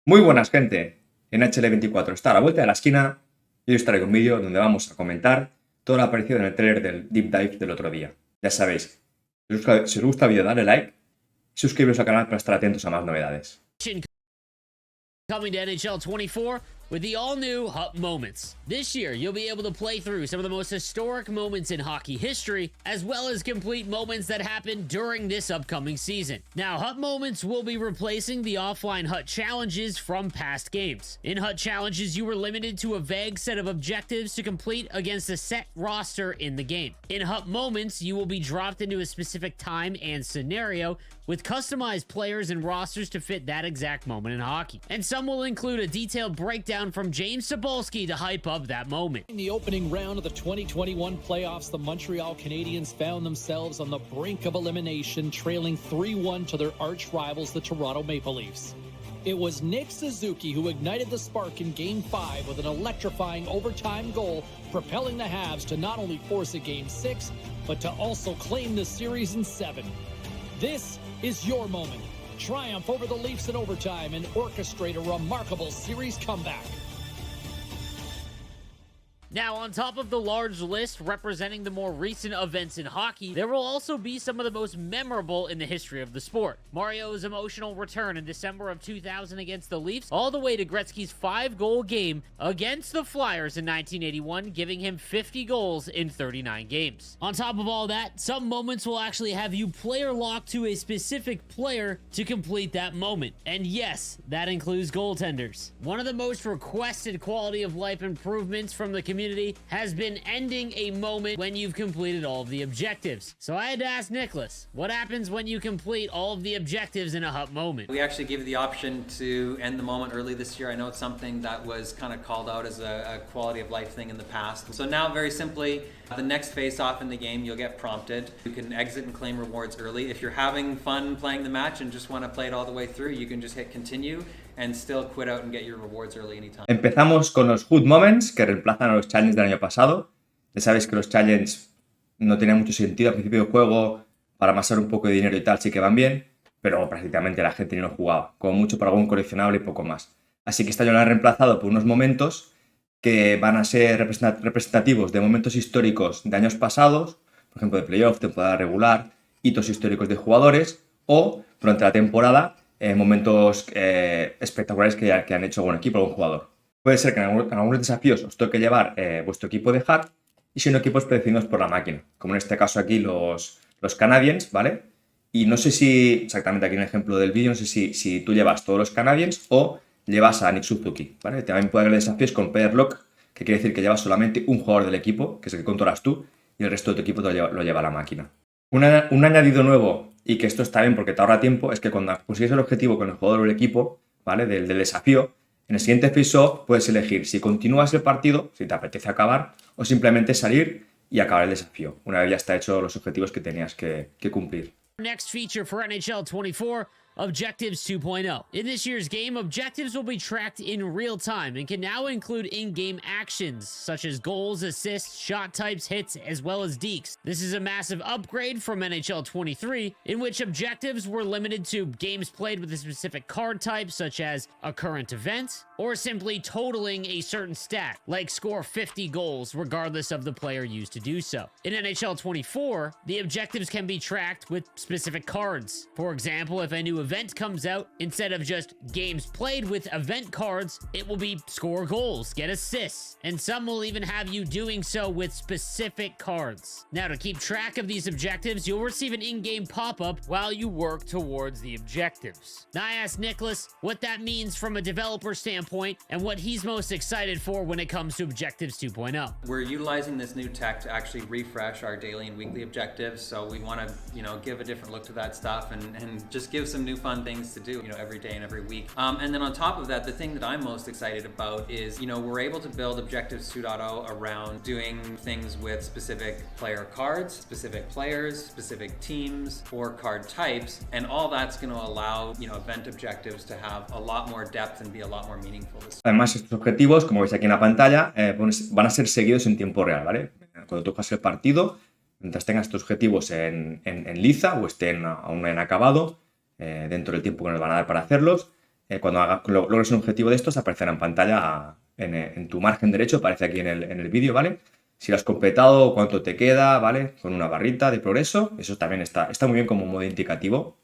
Muy buenas, gente. En HL24 está a la vuelta de la esquina y hoy os traigo un vídeo donde vamos a comentar todo lo aparecido en el trailer del Deep Dive del otro día. Ya sabéis, si os gusta el vídeo, dale like y suscribiros al canal para estar atentos a más novedades. Coming to NHL24 with the all-new HUT Moments. This year, you'll be able to play through some of the most historic moments in hockey history, as well as complete moments that happened during this upcoming season. Now, HUT Moments will be replacing the offline HUT Challenges from past games. In HUT Challenges, you were limited to a vague set of objectives to complete against a set roster in the game. In HUT Moments, you will be dropped into a specific time and scenario with customized players and rosters to fit that exact moment in hockey. And some will include a detailed breakdown from James Cebulski to hype up that moment. In the opening round of the 2021 playoffs, the Montreal Canadiens found themselves on the brink of elimination, trailing 3-1 to their arch rivals, the Toronto Maple Leafs. It was Nick Suzuki who ignited the spark in Game 5 with an electrifying overtime goal, propelling the Habs to not only force a Game 6, but to also claim the series in 7. This is your moment. Triumph over the Leafs in overtime and orchestrate a remarkable series comeback. Now, on top of the large list representing the more recent events in hockey, there will also be some of the most memorable in the history of the sport. Mario's emotional return in December of 2000 against the Leafs, all the way to Gretzky's 5-goal game against the Flyers in 1981, giving him 50 goals in 39 games. On top of all that, some moments will actually have you player locked to a specific player to complete that moment. And yes, that includes goaltenders. One of the most requested quality of life improvements from the community has been ending a moment when you've completed all of the objectives. So I had to ask Nicholas, what happens when you complete all of the objectives in a HUT moment? We actually gave the option to end the moment early this year. I know it's something that was kind of called out as a quality of life thing in the past. So now, very simply, the next face-off in the game, you'll get prompted. You can exit and claim rewards early. If you're having fun playing the match and just want to play it all the way through, you can just hit continue and still quit out and get your rewards early anytime. Empezamos con los HUT Moments, que reemplazan a los Challenges del año pasado. Ya sabéis que los Challenges no tenían mucho sentido al principio del juego, para amasar un poco de dinero y tal sí que van bien, pero prácticamente la gente ni lo jugaba, como mucho para algún coleccionable y poco más. Así que este año lo han reemplazado por unos momentos que van a ser representativos de momentos históricos de años pasados, por ejemplo de playoff, temporada regular, hitos históricos de jugadores, o durante la temporada momentos espectaculares que han hecho algún equipo o algún jugador. Puede ser que en algunos desafíos os toque llevar vuestro equipo de HUT y son equipos predefinidos por la máquina, como en este caso aquí los Canadiens, ¿vale? Y no sé si, exactamente aquí en el ejemplo del vídeo, no sé si tú llevas todos los Canadiens o llevas a Nick Suzuki, ¿vale? También puede haber desafíos con player lock, que quiere decir que llevas solamente un jugador del equipo, que es el que controlas tú, y el resto de tu equipo lo lleva la máquina. Un añadido nuevo, y que esto está bien porque te ahorra tiempo, es que cuando consigues el objetivo con el jugador o el equipo, ¿vale? Del desafío, en el siguiente face-off puedes elegir si continúas el partido, si te apetece acabar, o simplemente salir y acabar el desafío, una vez ya está hecho los objetivos que tenías que cumplir. Next feature for NHL 24, Objectives 2.0. In this year's game, objectives will be tracked in real time and can now include in-game actions such as goals, assists, shot types, hits, as well as dekes. This is a massive upgrade from NHL 23, in which objectives were limited to games played with a specific card type such as a current event, or simply totaling a certain stat, like score 50 goals regardless of the player used to do so. In NHL 24, the objectives can be tracked with specific cards. For example, if a new event comes out, instead of just games played with event cards, it will be score goals, get assists, and some will even have you doing so with specific cards. Now, to keep track of these objectives, you'll receive an in-game pop-up while you work towards the objectives. Now, I asked Nicholas what that means from a developer standpoint and what he's most excited for when it comes to Objectives 2.0. We're utilizing this new tech to actually refresh our daily and weekly objectives, so we want to, give a different look to that stuff and just give some new fun things to do, every day and every week. And then on top of that, the thing that I'm most excited about is, we're able to build Objectives 2.0 around doing things with specific player cards, specific players, specific teams, or card types, and all that's going to allow, event objectives to have a lot more depth and be a lot more meaningful. Además, estos objetivos, como veis aquí en la pantalla, van a ser seguidos en tiempo real, ¿vale? Cuando tú juegas el partido, mientras tengas estos objetivos en liza o estén aún en acabado, dentro del tiempo que nos van a dar para hacerlos, cuando logres un objetivo de estos, aparecerá en pantalla en tu margen derecho, aparece aquí en el vídeo, ¿vale? Si lo has completado, cuánto te queda, ¿vale? Con una barrita de progreso. Eso también está muy bien como modo indicativo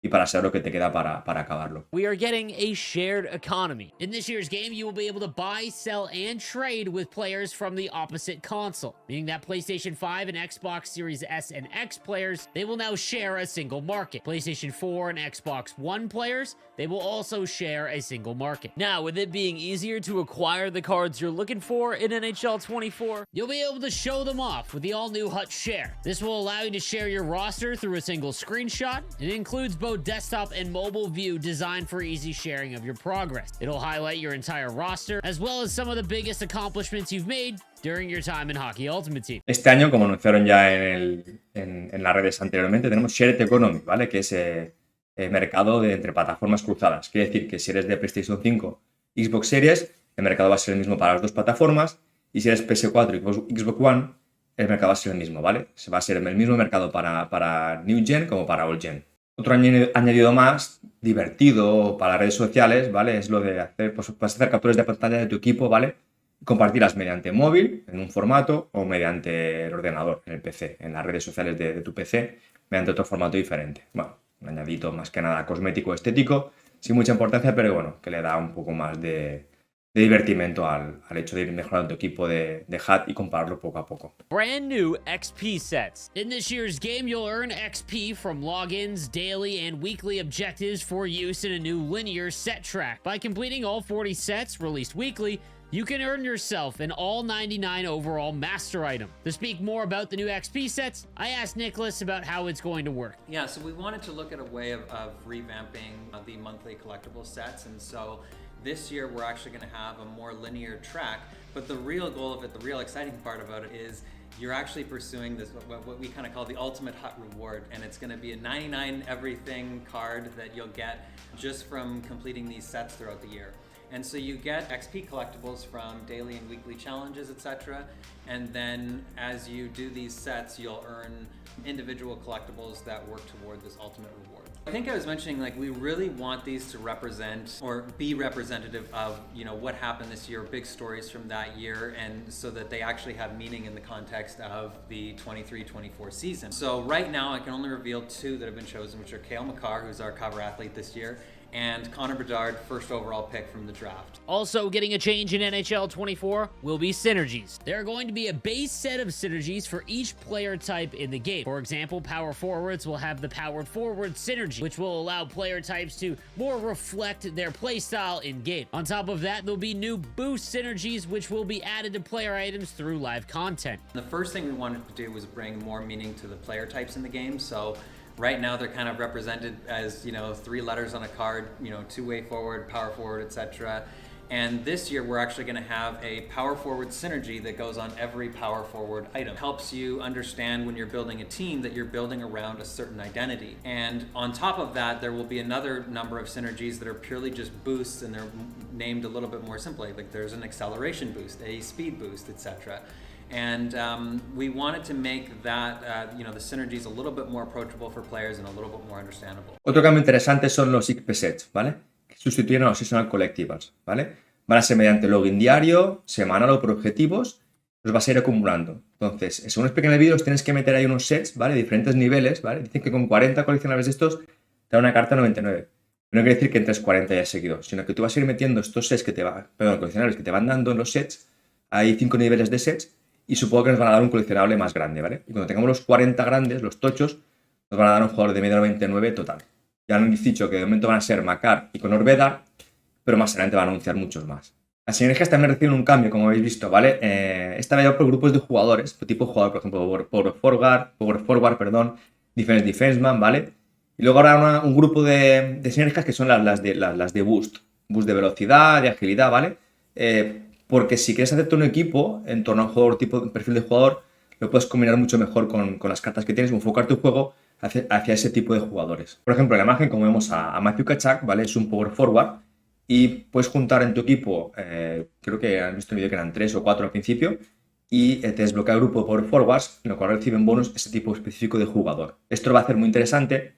y para saber lo que te queda para acabarlo. We are getting a shared economy. In this year's game, you will be able to buy, sell, and trade with players from the opposite console, meaning that PlayStation 5 and Xbox Series S and X players, they will now share a single market. PlayStation 4 and Xbox One players, they will also share a single market. Now, with it being easier to acquire the cards you're looking for in NHL 24, you'll be able to show them off with the all-new HUT Share. This will allow you to share your roster through a single screenshot. It includes both desktop and mobile view designed for easy sharing of your progress. It'll highlight your entire roster, as well as some of the biggest accomplishments you've made during your time in Hockey Ultimate Team. Este año, como anunciaron ya en las redes anteriormente, tenemos Shared Economy, ¿vale? Que es mercado entre plataformas cruzadas. Quiere decir que si eres de PlayStation 5, Xbox Series, el mercado va a ser el mismo para las dos plataformas, y si eres PS4 y Xbox One, el mercado va a ser el mismo, ¿vale? Va a ser el mismo mercado para New Gen como para Old Gen. Otro añadido más divertido para las redes sociales, ¿vale? Es lo de hacer, pues, puedes hacer capturas de pantalla de tu equipo, ¿vale? Y compartirlas mediante móvil, en un formato, o mediante el ordenador, en el PC, en las redes sociales de tu PC, mediante otro formato diferente. Bueno, un añadido más que nada cosmético, estético, sin mucha importancia, pero bueno, que le da un poco más de divertimento al hecho de ir mejorando tu equipo de HUT y compararlo poco a poco. Brand new XP sets. In this year's game, you'll earn XP from logins, daily, and weekly objectives for use in a new linear set track. By completing all 40 sets released weekly, you can earn yourself an all 99 overall master item. To speak more about the new XP sets, I asked Nicholas about how it's going to work. Yeah, so we wanted to look at a way of revamping the monthly collectible sets, and so this year we're actually going to have a more linear track, but the real goal of it, the real exciting part about it is you're actually pursuing this, what we kind of call the ultimate HUT reward, and it's going to be a 99 everything card that you'll get just from completing these sets throughout the year. And so you get XP collectibles from daily and weekly challenges, etc. And then as you do these sets, you'll earn individual collectibles that work toward this ultimate reward. I think I was mentioning, like, we really want these to represent or be representative of, you know, what happened this year, big stories from that year, and so that they actually have meaning in the context of the 23-24 season. So right now I can only reveal two that have been chosen, which are Cale Makar, who's our cover athlete this year, and Connor Bedard, first overall pick from the draft. Also getting a change in NHL 24 will be synergies. There are going to be a base set of synergies for each player type in the game. For example, power forwards will have the powered forward synergy, which will allow player types to more reflect their playstyle in game. On top of that, there'll be new boost synergies, which will be added to player items through live content. The first thing we wanted to do was bring more meaning to the player types in the game. So right now they're kind of represented as, you know, 3 letters on a card, you know, two-way forward, power forward, etc. And this year we're actually going to have a power forward synergy that goes on every power forward item. It helps you understand when you're building a team that you're building around a certain identity. And on top of that, there will be another number of synergies that are purely just boosts, and they're named a little bit more simply. Like there's an acceleration boost, a speed boost, etc. And we wanted to make that, you know, the synergies a little bit more approachable for players and a little bit more understandable. Otro cambio interesante son los XP sets, ¿vale? Que sustituyen a los seasonal collectibles, ¿vale? Van a ser mediante login diario, semanal o por objetivos, los vas a ir acumulando. Entonces, según expliqué en el vídeo, tienes que meter ahí unos sets, ¿vale? Diferentes niveles, ¿vale? Dicen que con 40 coleccionables de estos te da una carta 99. No quiere decir que entres 40 ya seguidos, sino que tú vas a ir metiendo estos sets coleccionables que te van dando en los sets. Hay 5 niveles de sets. Y supongo que nos van a dar un coleccionable más grande, ¿vale? Y cuando tengamos los 40 grandes, los tochos, nos van a dar un jugador de media 99 total. Ya han dicho que de momento van a ser Makar y Connor Bedard, pero más adelante van a anunciar muchos más. Las sinergias también reciben un cambio, como habéis visto, ¿vale? Esta vez por grupos de jugadores, tipo de jugador, por ejemplo, Power Forward, Defense Defenseman, ¿vale? Y luego ahora un grupo de sinergias que son las de Boost de velocidad, de agilidad, ¿vale? Porque si quieres hacerte un equipo en torno a un jugador, tipo perfil de jugador, lo puedes combinar mucho mejor con las cartas que tienes, enfocar tu juego hacia ese tipo de jugadores. Por ejemplo, en la imagen, como vemos a Matthew Tkachuk, ¿vale? Es un power forward y puedes juntar en tu equipo, creo que han visto en el vídeo que eran 3 o 4 al principio, y te desbloquea el grupo de power forwards, en lo cual reciben bonus ese tipo específico de jugador. Esto lo va a hacer muy interesante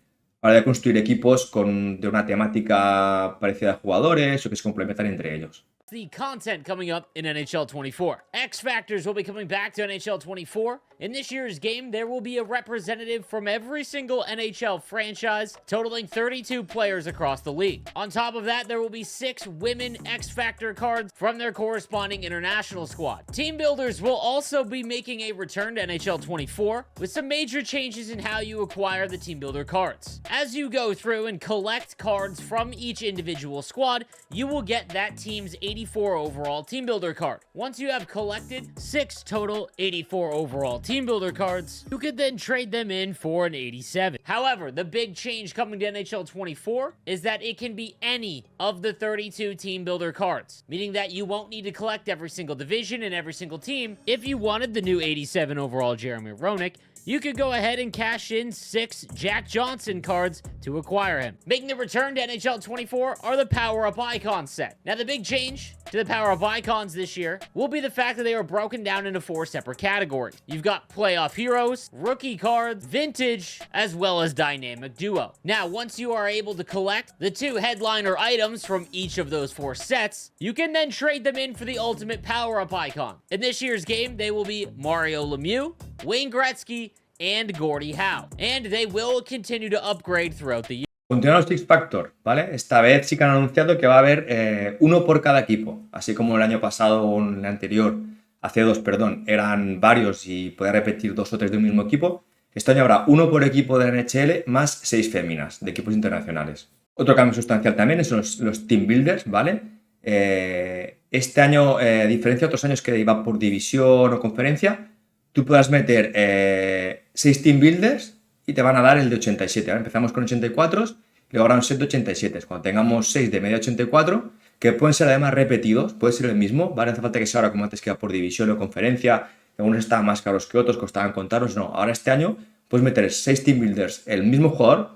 a la hora de construir equipos de una temática parecida a jugadores o que se complementan entre ellos. The content coming up in NHL 24. X Factors will be coming back to NHL 24. In this year's game, there will be a representative from every single NHL franchise, totaling 32 players across the league. On top of that, there will be 6 women X Factor cards from their corresponding international squad. Team builders will also be making a return to NHL 24, with some major changes in how you acquire the team builder cards. As you go through and collect cards from each individual squad, you will get that team's 84 overall team builder card. Once you have collected 6 total 84 overall team builder cards, you could then trade them in for an 87. However, the big change coming to NHL 24 is that it can be any of the 32 team builder cards, meaning that you won't need to collect every single division and every single team. If you wanted the new 87 overall Jeremy Roenick, you could go ahead and cash in 6 Jack Johnson cards to acquire him. Making the return to NHL 24 are the power-up icon set. Now, the big change to the power-up icons this year will be the fact that they are broken down into 4 separate categories. You've got playoff heroes, rookie cards, vintage, as well as dynamic duo. Now, once you are able to collect the 2 headliner items from each of those 4 sets, you can then trade them in for the ultimate power-up icon. In this year's game, they will be Mario Lemieux, Wayne Gretzky, and Gordie Howe, and they will continue to upgrade throughout the year. Continúan los X Factor, ¿vale? Esta vez sí que han anunciado que va a haber uno por cada equipo, así como el año pasado o el anterior, hace 2, perdón, eran varios y podía repetir 2 o 3 de un mismo equipo. Este año habrá uno por equipo de la NHL más 6 féminas de equipos internacionales. Otro cambio sustancial también son los Team Builders, ¿vale? Este año, a diferencia de otros años que iba por división o conferencia, tú puedas meter 6 Team Builders y te van a dar el de 87. ¿Vale? Empezamos con 84 y luego habrá un set de 87. Cuando tengamos 6 de media 84, que pueden ser además repetidos, puede ser el mismo, ¿vale? No hace falta que sea ahora como antes que iba por división o conferencia, algunos estaban más caros que otros, costaban contaros. No, ahora este año puedes meter 6 Team Builders, el mismo jugador,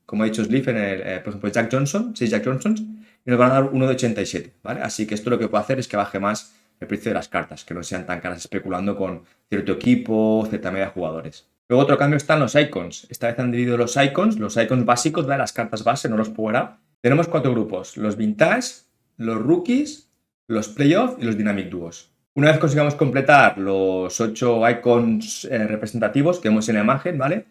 como ha dicho Sleeve en por ejemplo, Jack Johnson, 6 Jack Johnsons, y nos van a dar uno de 87, ¿vale? Así que esto lo que puede hacer es que baje más el precio de las cartas, que no sean tan caras especulando con cierto equipo, cierta media de jugadores. Luego otro cambio están los icons. Esta vez han dividido los icons básicos, ¿vale? Las cartas base, no los power-up. Tenemos 4 grupos, los vintage, los rookies, los playoff y los dynamic duos. Una vez consigamos completar los 8 icons representativos que vemos en la imagen, ¿vale?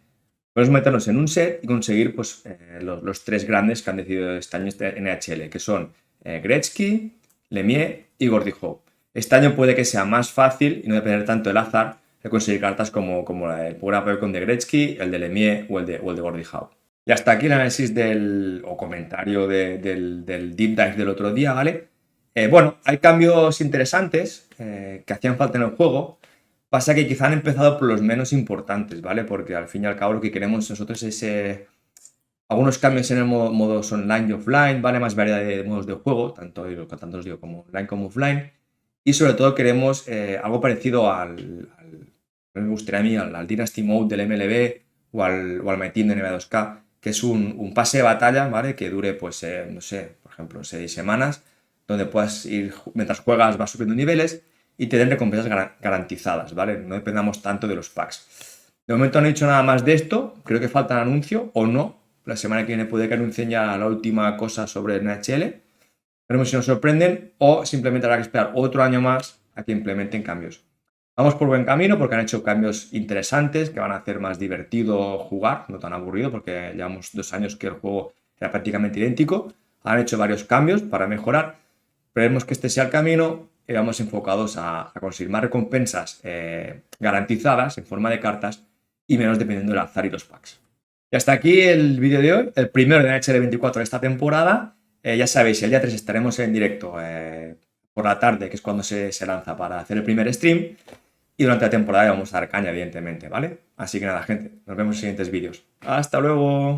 Podemos meternos en un set y conseguir pues, los 3 grandes que han decidido este año en NHL, que son Gretzky, Lemieux y Gordie Howe. Este año puede que sea más fácil y no depender tanto del azar de conseguir cartas como la del Power Up de Gretzky, el de Lemieux o el de Gordie Howe. Y hasta aquí el análisis comentario del deep dive del otro día, ¿vale? Bueno, hay cambios interesantes que hacían falta en el juego. Pasa que quizá han empezado por los menos importantes, ¿vale? Porque al fin y al cabo lo que queremos nosotros es algunos cambios en el modos online y offline, ¿vale? Más variedad de modos de juego, tanto os digo como online como offline. Y sobre todo queremos algo parecido me gustaría a mí, al Dynasty Mode del MLB o al My Team de NBA 2K, que es un pase de batalla, ¿vale? Que dure, pues, no sé, por ejemplo, 6 semanas, donde puedas ir, mientras juegas vas subiendo niveles y te den recompensas garantizadas, ¿vale? No dependamos tanto de los packs. De momento no he dicho nada más de esto, creo que falta un anuncio o no. La semana que viene puede que anuncien ya la última cosa sobre el NHL. Veremos si nos sorprenden o simplemente habrá que esperar otro año más a que implementen cambios. Vamos por buen camino porque han hecho cambios interesantes que van a hacer más divertido jugar, no tan aburrido porque llevamos 2 años que el juego era prácticamente idéntico. Han hecho varios cambios para mejorar. Esperemos que este sea el camino y vamos enfocados a conseguir más recompensas garantizadas en forma de cartas y menos dependiendo del azar y los packs. Y hasta aquí el vídeo de hoy, el primero de HUT24 de esta temporada. Ya sabéis, el día 3 estaremos en directo por la tarde, que es cuando se lanza para hacer el primer stream. Y durante la temporada vamos a dar caña, evidentemente, ¿vale? Así que nada, gente, nos vemos en los siguientes vídeos. ¡Hasta luego!